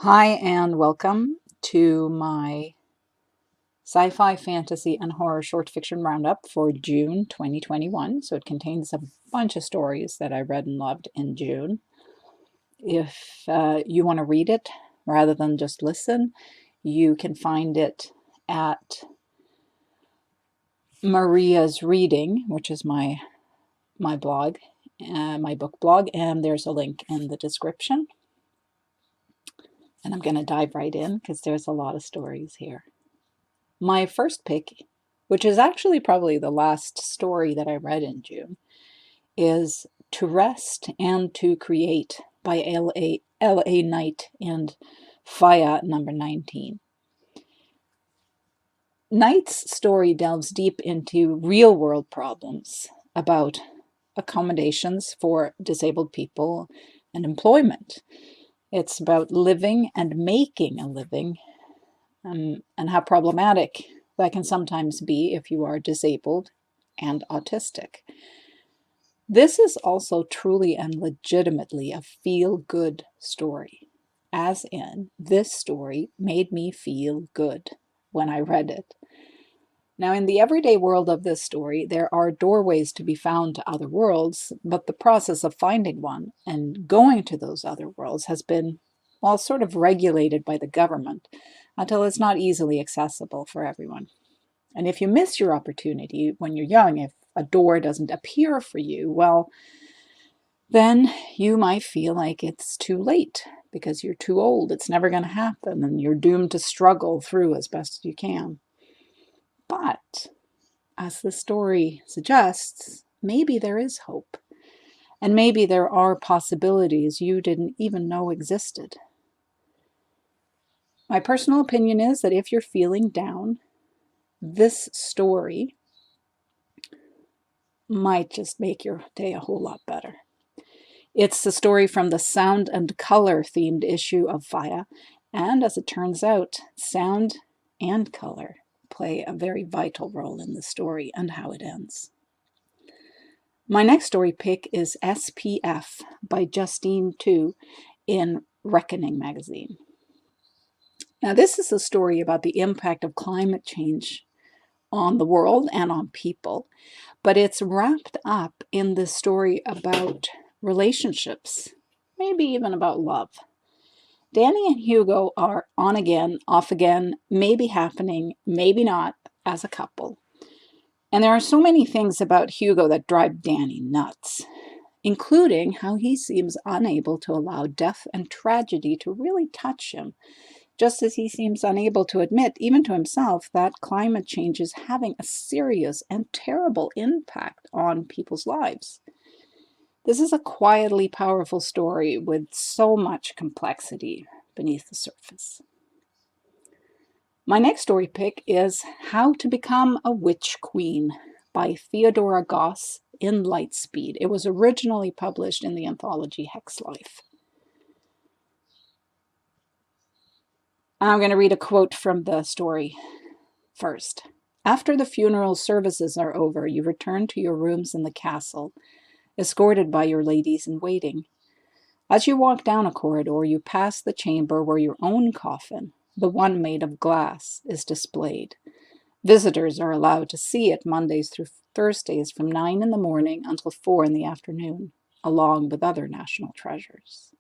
Hi, and welcome to my sci-fi, fantasy, and horror short fiction roundup for June 2021. So it contains a bunch of stories that I read and loved in June. If you want to read it rather than just listen, you can find it at Maria's Reading, which is my blog, my book blog, and there's a link in the description. And I'm going to dive right in because there's a lot of stories here. My first pick, which is actually probably the last story that I read in June, is To Rest and to Create by L.A. Knight and Faya number 19. Knight's story delves deep into real-world problems about accommodations for disabled people and employment. It's about living and making a living, and how problematic that can sometimes be if you are disabled and autistic. This is also truly and legitimately a feel-good story, as in, this story made me feel good when I read it. Now, in the everyday world of this story, there are doorways to be found to other worlds, but the process of finding one and going to those other worlds has been, well, sort of regulated by the government until it's not easily accessible for everyone. And if you miss your opportunity when you're young, if a door doesn't appear for you, well, then you might feel like it's too late because you're too old. It's never going to happen, and you're doomed to struggle through as best you can. But as the story suggests, maybe there is hope. And maybe there are possibilities you didn't even know existed. My personal opinion is that if you're feeling down, this story might just make your day a whole lot better. It's the story from the sound and color themed issue of Faya, and as it turns out, sound and color play a very vital role in the story and how it ends. My next story pick is SPF by Justine Tu in Reckoning magazine. Now, this is a story about the impact of climate change on the world and on people, but it's wrapped up in this story about relationships, maybe even about love. Danny and Hugo are on again, off again, maybe happening, maybe not, as a couple. And there are so many things about Hugo that drive Danny nuts, including how he seems unable to allow death and tragedy to really touch him, just as he seems unable to admit, even to himself, that climate change is having a serious and terrible impact on people's lives. This is a quietly powerful story with so much complexity beneath the surface. My next story pick is How to Become a Witch Queen by Theodora Goss in Lightspeed. It was originally published in the anthology Hex Life. I'm going to read a quote from the story first. After the funeral services are over, you return to your rooms in the castle, escorted by your ladies in waiting. As you walk down a corridor, you pass the chamber where your own coffin, the one made of glass, is displayed. Visitors are allowed to see it Mondays through Thursdays from 9 in the morning until 4 in the afternoon, along with other national treasures.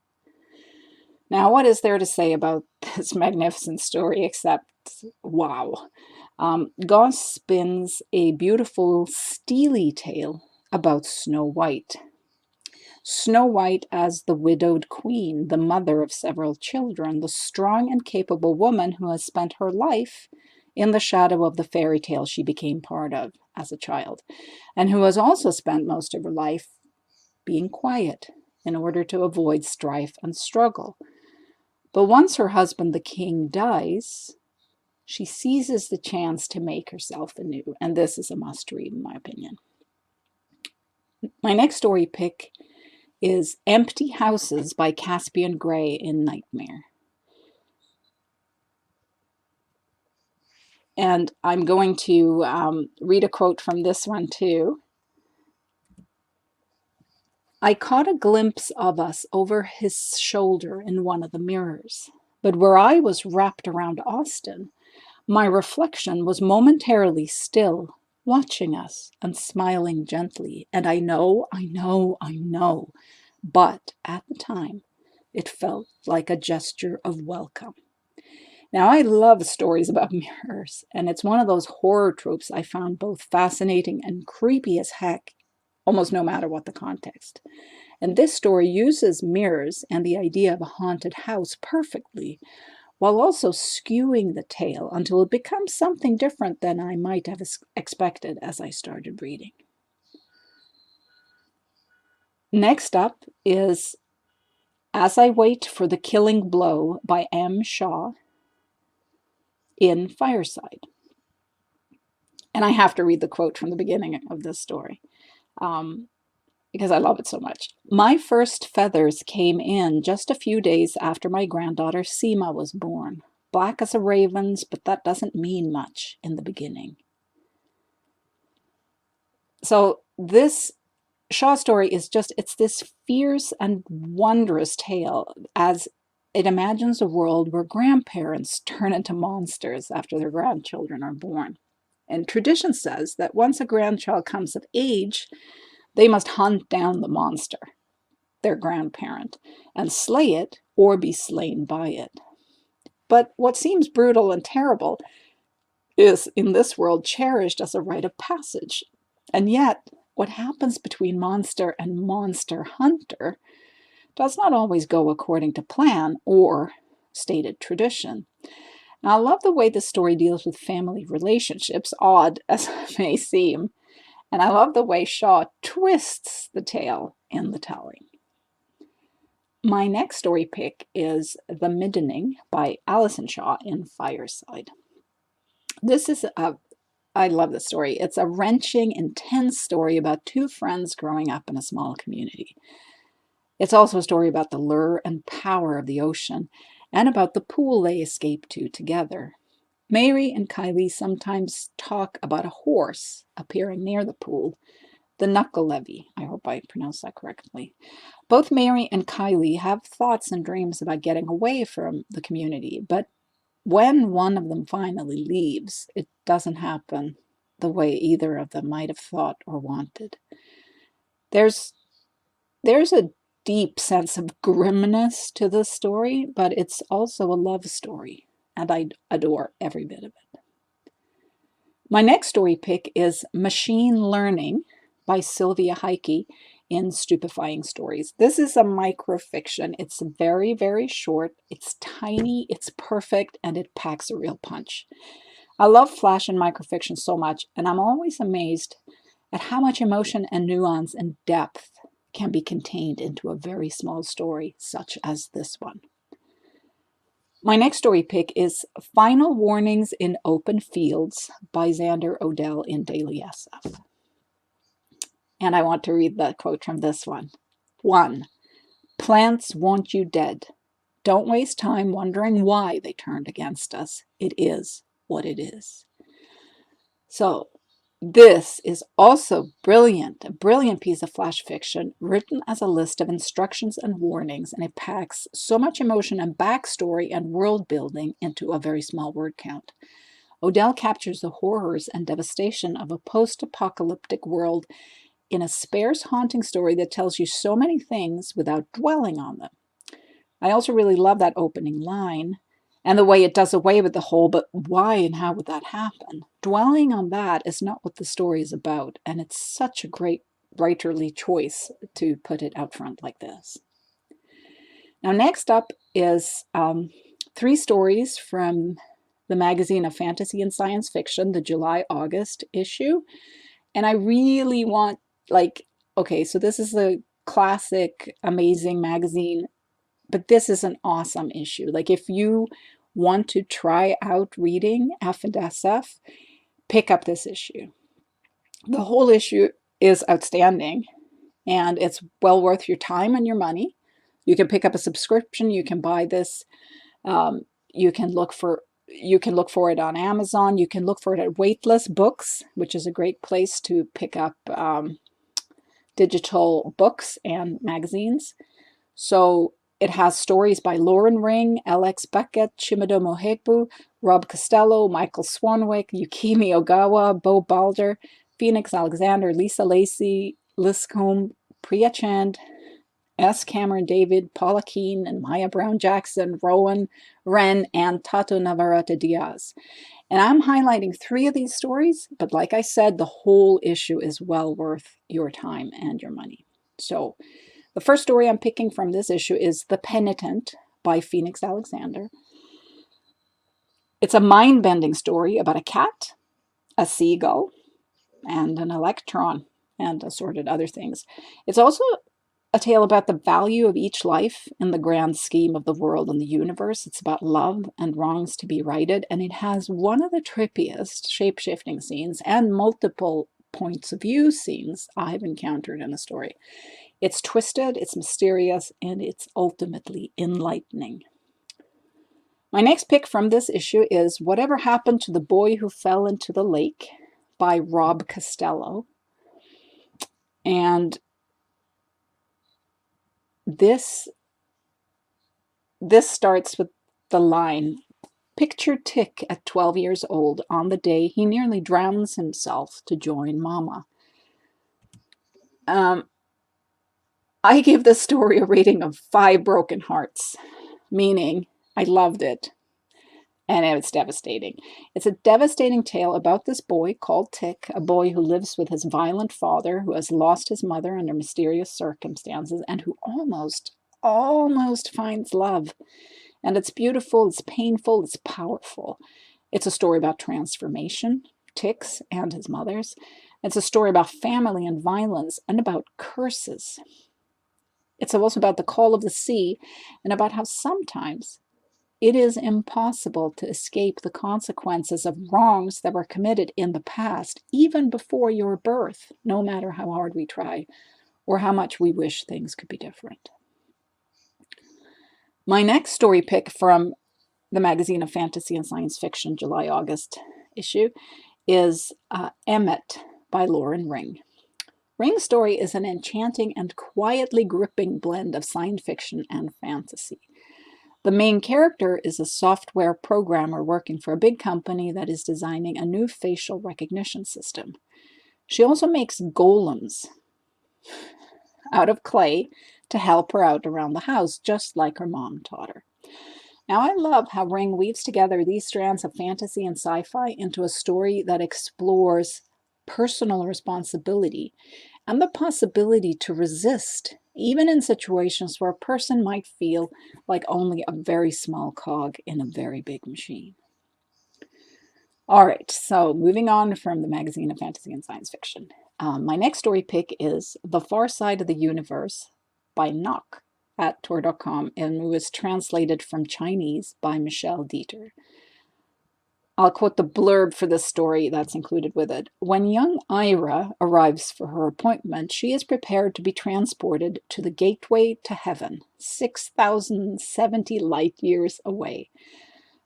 Now, what is there to say about this magnificent story except wow? Goss spins a beautiful, steely tale about Snow White. Snow White as the widowed queen, the mother of several children, the strong and capable woman who has spent her life in the shadow of the fairy tale she became part of as a child, and who has also spent most of her life being quiet in order to avoid strife and struggle. But once her husband, the king, dies, she seizes the chance to make herself anew, and this is a must-read in my opinion. My next story pick is Empty Houses by Caspian Gray in Nightmare. And I'm going to read a quote from this one too. I caught a glimpse of us over his shoulder in one of the mirrors, But where I was wrapped around Austin, my reflection was momentarily still, watching us and smiling gently. And I know, but at the time, it felt like a gesture of welcome. Now, I love stories about mirrors, and it's one of those horror tropes I found both fascinating and creepy as heck, almost no matter what the context. And this story uses mirrors and the idea of a haunted house perfectly, while also skewing the tale until it becomes something different than I might have expected as I started reading. Next up is As I Wait for the Killing Blow by M. Shaw in Fireside. And I have to read the quote from the beginning of this story because I love it so much. My first feathers came in just a few days after my granddaughter Seema was born. Black as a raven's, but that doesn't mean much in the beginning. So this Shaw story is it's this fierce and wondrous tale as it imagines a world where grandparents turn into monsters after their grandchildren are born. And tradition says that once a grandchild comes of age, they must hunt down the monster, their grandparent, and slay it or be slain by it. But what seems brutal and terrible is, in this world, cherished as a rite of passage. And yet, what happens between monster and monster hunter does not always go according to plan or stated tradition. Now, I love the way this story deals with family relationships, odd as it may seem. And I love the way Shaw twists the tale in the telling. My next story pick is The Middening by Alison Shaw in Fireside. I love this story. It's a wrenching, intense story about two friends growing up in a small community. It's also a story about the lure and power of the ocean and about the pool they escape to together. Mary and Kylie sometimes talk about a horse appearing near the pool, the knuckle levy. I hope I pronounced that correctly. Both Mary and Kylie have thoughts and dreams about getting away from the community, but when one of them finally leaves, it doesn't happen the way either of them might have thought or wanted. There's a deep sense of grimness to this story, but it's also a love story, and I adore every bit of it. My next story pick is Machine Learning by Sylvia Heike in Stupefying Stories. This is a microfiction. It's very, very short. It's tiny, it's perfect, and it packs a real punch. I love flash and microfiction so much, and I'm always amazed at how much emotion and nuance and depth can be contained into a very small story, such as this one. My next story pick is Final Warnings in Open Fields by Xander Odell in Daily SF. And I want to read the quote from this one. 1. Plants want you dead. Don't waste time wondering why they turned against us. It is what it is. So, this is also brilliant, a brilliant piece of flash fiction written as a list of instructions and warnings, and it packs so much emotion and backstory and world building into a very small word count. Odell captures the horrors and devastation of a post-apocalyptic world in a sparse, haunting story that tells you so many things without dwelling on them. I also really love that opening line and the way it does away with the whole, but why and how would that happen? Dwelling on that is not what the story is about, and it's such a great writerly choice to put it out front like this. Now, next up is 3 stories from the magazine of fantasy and science fiction, the July-August issue. And I really want, okay, so this is a classic, amazing magazine, but this is an awesome issue. If you want to try out reading F and SF, pick up this issue. The whole issue is outstanding, and it's well worth your time and your money. You can pick up a subscription. You can buy this. You can look for it on Amazon. You can look for it at Waitlist Books, which is a great place to pick up digital books and magazines. So It has stories by Lauren Ring, Alex Beckett, Chimido Mohepu, Rob Costello, Michael Swanwick, Yukimi Ogawa, Bo Balder, Phoenix Alexander, Lisa Lacey, Liscombe, Priya Chand, S. Cameron David, Paula Keene, and Maya Brown Jackson, Rowan Wren, and Tato Navarrete Diaz. And I'm highlighting 3 of these stories, but like I said, the whole issue is well worth your time and your money. So the first story I'm picking from this issue is The Penitent by Phoenix Alexander. It's a mind-bending story about a cat, a seagull, and an electron, and assorted other things. It's also a tale about the value of each life in the grand scheme of the world and the universe. It's about love and wrongs to be righted, and it has one of the trippiest shape-shifting scenes and multiple points of view scenes I've encountered in a story. It's twisted, it's mysterious, and it's ultimately enlightening. My next pick from this issue is Whatever Happened to the Boy Who Fell into the Lake by Rob Costello. And this starts with the line, "Picture Tick at 12 years old on the day he nearly drowns himself to join Mama." I give this story a rating of 5 broken hearts, meaning I loved it, and it's devastating. It's a devastating tale about this boy called Tick, a boy who lives with his violent father, who has lost his mother under mysterious circumstances, and who almost finds love. And it's beautiful, it's painful, it's powerful. It's a story about transformation, Tick's and his mother's. It's a story about family and violence and about curses. It's also about the call of the sea and about how sometimes it is impossible to escape the consequences of wrongs that were committed in the past, even before your birth, no matter how hard we try or how much we wish things could be different. My next story pick from the magazine of fantasy and science fiction July-August issue is Emmet by Lauren Ring. Ring's story is an enchanting and quietly gripping blend of science fiction and fantasy. The main character is a software programmer working for a big company that is designing a new facial recognition system. She also makes golems out of clay to help her out around the house, just like her mom taught her. Now, I love how Ring weaves together these strands of fantasy and sci-fi into a story that explores personal responsibility and the possibility to resist, even in situations where a person might feel like only a very small cog in a very big machine. All right, so moving on from the magazine of fantasy and science fiction. My next story pick is The Far Side of the Universe by Nock at Tor.com, and it was translated from Chinese by Michelle Dieter. I'll quote the blurb for this story that's included with it. When young Ira arrives for her appointment, she is prepared to be transported to the gateway to heaven, 6,070 light years away.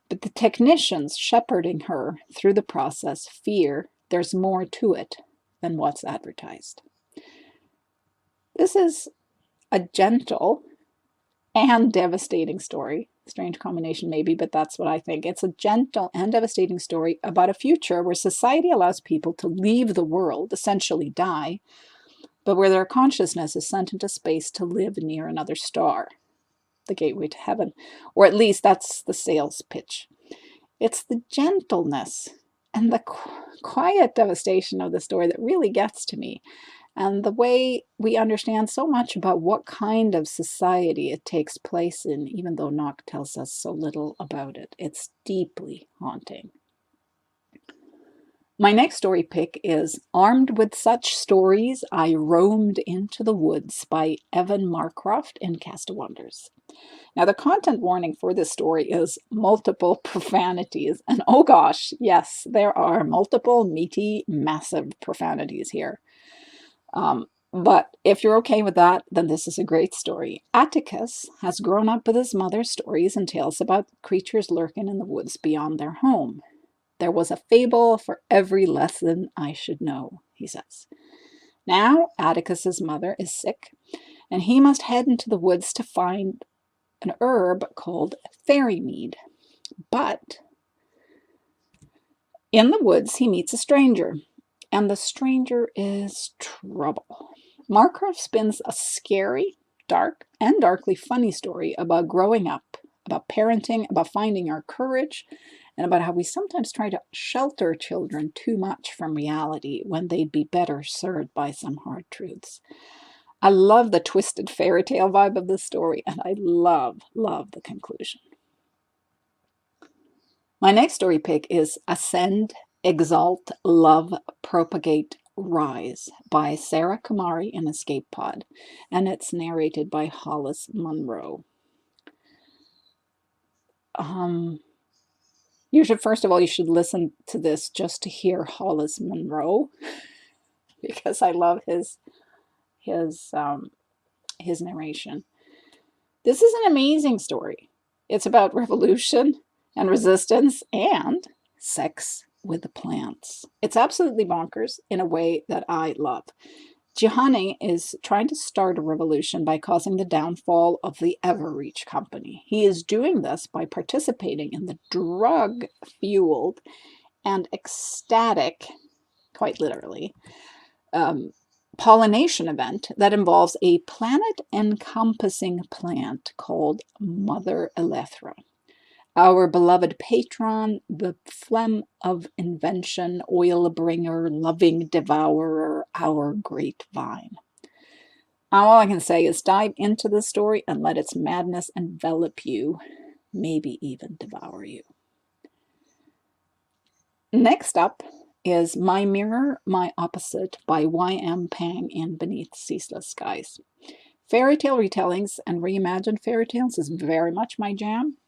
But the technicians shepherding her through the process fear there's more to it than what's advertised. This is a gentle and devastating story. Strange combination maybe, but that's what I think. It's a gentle and devastating story about a future where society allows people to leave the world, essentially die, but where their consciousness is sent into space to live near another star, the gateway to heaven. Or at least that's the sales pitch. It's the gentleness and the quiet devastation of the story that really gets to me. And the way we understand so much about what kind of society it takes place in, even though Nock tells us so little about it. It's deeply haunting. My next story pick is Armed with Such Stories, I Roamed into the Woods by Evan Marcroft in Cast of Wonders. Now, the content warning for this story is multiple profanities. And oh gosh, yes, there are multiple meaty, massive profanities here. But if you're okay with that, then this is a great story. Atticus has grown up with his mother's stories and tales about creatures lurking in the woods beyond their home. There was a fable for every lesson I should know, he says. Now, Atticus's mother is sick, and he must head into the woods to find an herb called fairy mead. But in the woods, he meets a stranger, and the stranger is trouble. Markgraf spins a scary, dark, and darkly funny story about growing up, about parenting, about finding our courage, and about how we sometimes try to shelter children too much from reality when they'd be better served by some hard truths. I love the twisted fairy tale vibe of this story, and I love the conclusion. My next story pick is Ascend, Exalt, Love, Propagate, Rise by Sarah Kumari in Escape Pod, and it's narrated by Hollis Munro. You should, first of all, you should listen to this just to hear Hollis Munro, because I love his narration. This is an amazing story. It's about revolution and resistance and sex with the plants. It's absolutely bonkers in a way that I love. Gihanni is trying to start a revolution by causing the downfall of the Everreach Company. He is doing this by participating in the drug-fueled and ecstatic, quite literally, pollination event that involves a planet-encompassing plant called Mother Elethra. Our beloved patron, the phlegm of invention, oil bringer, loving devourer, our great vine. All I can say is dive into the story and let its madness envelop you, maybe even devour you. Next up is My Mirror, My Opposite by Y.M. Pang in Beneath Ceaseless Skies. Fairy tale retellings and reimagined fairy tales is very much my jam,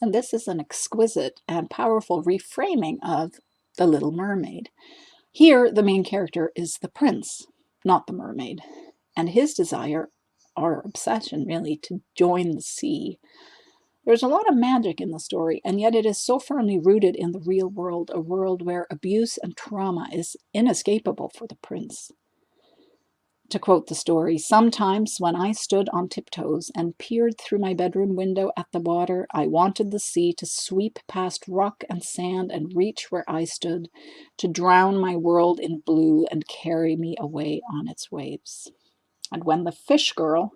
and this is an exquisite and powerful reframing of The Little Mermaid. Here, the main character is the prince, not the mermaid, and his desire, or obsession really, to join the sea. There's a lot of magic in the story, and yet it is so firmly rooted in the real world, a world where abuse and trauma is inescapable for the prince. To quote the story, sometimes when I stood on tiptoes and peered through my bedroom window at the water, I wanted the sea to sweep past rock and sand and reach where I stood, to drown my world in blue and carry me away on its waves. And when the fish girl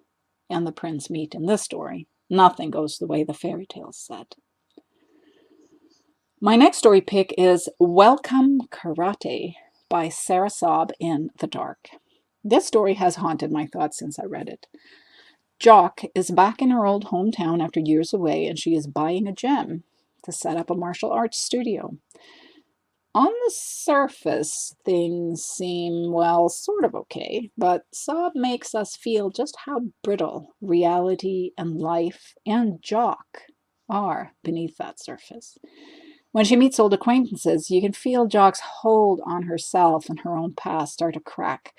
and the prince meet in this story, nothing goes the way the fairy tale said. My next story pick is Welcome Karate by Sarah Saab in The Dark. This story has haunted my thoughts since I read it. Jock is back in her old hometown after years away, and she is buying a gym to set up a martial arts studio. On the surface, things seem, well, sort of okay, but Saab makes us feel just how brittle reality and life and Jock are beneath that surface. When she meets old acquaintances, you can feel Jock's hold on herself and her own past start to crack.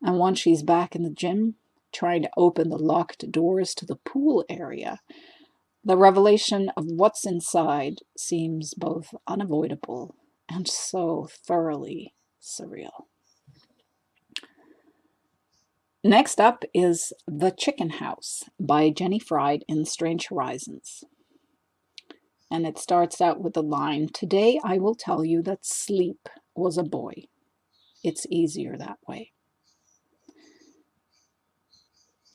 And once she's back in the gym, trying to open the locked doors to the pool area, the revelation of what's inside seems both unavoidable and so thoroughly surreal. Next up is The Chicken House by Jenny Fried in Strange Horizons. And it starts out with the line, "Today I will tell you that sleep was a boy. It's easier that way."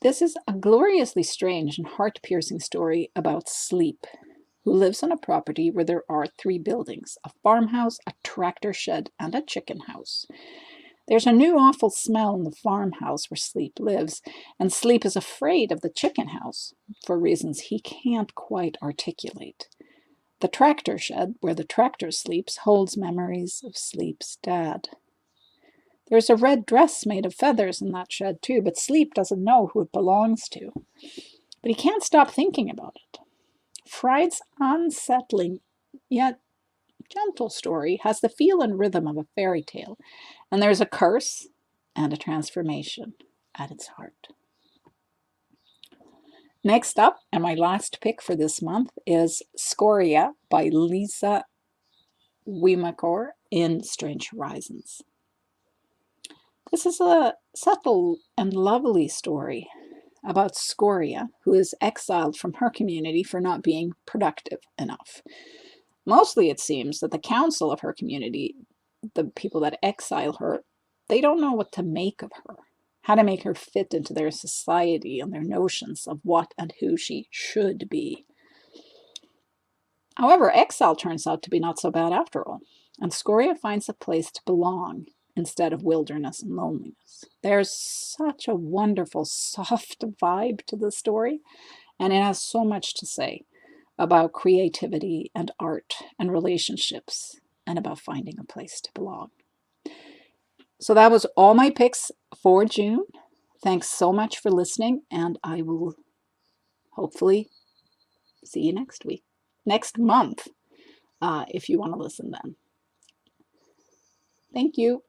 This is a gloriously strange and heart-piercing story about Sleep, who lives on a property where there are 3 buildings, a farmhouse, a tractor shed, and a chicken house. There's a new awful smell in the farmhouse where Sleep lives, and Sleep is afraid of the chicken house for reasons he can't quite articulate. The tractor shed, where the tractor sleeps, holds memories of Sleep's dad. There's a red dress made of feathers in that shed too, but Sleep doesn't know who it belongs to. But he can't stop thinking about it. Fried's unsettling yet gentle story has the feel and rhythm of a fairy tale, and there's a curse and a transformation at its heart. Next up, and my last pick for this month, is Scoria by Lisa Wimakor in Strange Horizons. This is a subtle and lovely story about Scoria, who is exiled from her community for not being productive enough. Mostly it seems that the council of her community, the people that exile her, they don't know what to make of her, how to make her fit into their society and their notions of what and who she should be. However, exile turns out to be not so bad after all, and Scoria finds a place to belong instead of wilderness and loneliness. There's such a wonderful, soft vibe to the story, and it has so much to say about creativity and art and relationships and about finding a place to belong. So that was all my picks for June. Thanks so much for listening, and I will hopefully see you next month, if you want to listen then. Thank you.